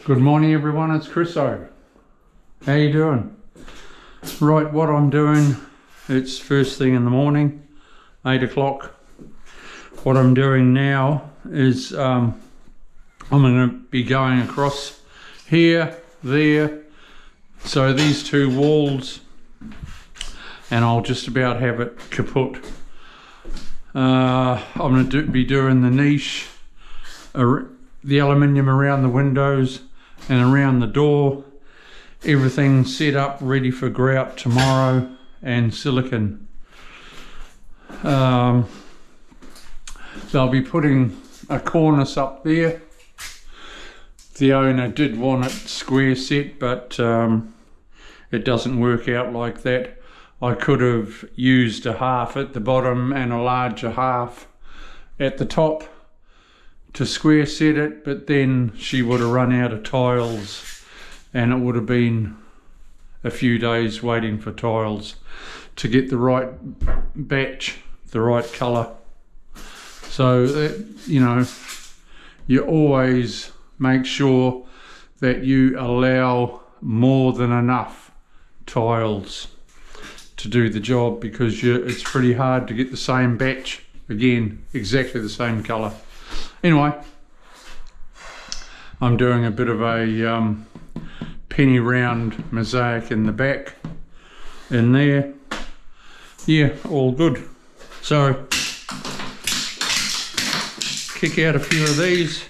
Good morning everyone, it's Chris O. How you doing? Right, what I'm doing, it's first thing in the morning, 8 o'clock. What I'm doing now is I'm going to be going across here, there, so these two walls, and I'll just about have it kaput. I'm going to be doing the niche, the aluminium around the windows and around the door, everything set up ready for grout tomorrow, and silicon. They'll be putting a cornice up there. The owner did want it square set, but it doesn't work out like that. I could have used a half at the bottom and a larger half at the top to square set it, but then she would have run out of tiles and it would have been a few days waiting for tiles to get the right batch, the right colour. So that, you know, you always make sure that you allow more than enough tiles to do the job, because it's pretty hard to get the same batch again, exactly the same colour. Anyway, I'm doing a bit of a penny round mosaic in the back, in there. Yeah, all good. So, kick out a few of these.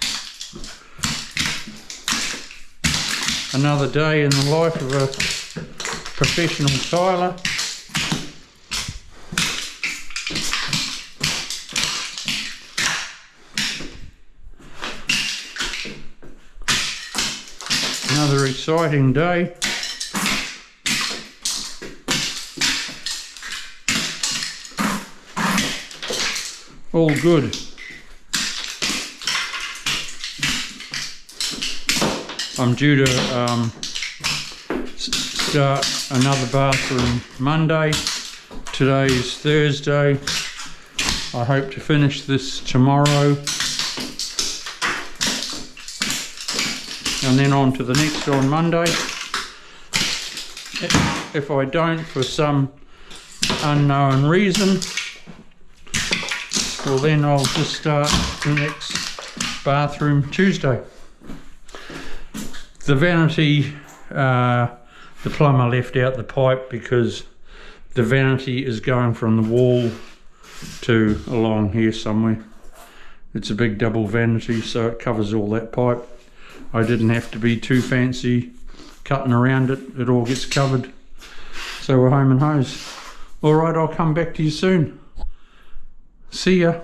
Another day in the life of a professional tiler. Another exciting day. All good. I'm due to start another bathroom Monday. Today is Thursday. I hope to finish this tomorrow. And then on to the next on Monday. If I don't, for some unknown reason, well then I'll just start the next bathroom Tuesday. The vanity, the plumber left out the pipe because the vanity is going from the wall to along here somewhere. It's a big double vanity, so it covers all that pipe. I didn't have to be too fancy cutting around it, it all gets covered. So we're home and hose. Alright, I'll come back to you soon. See ya.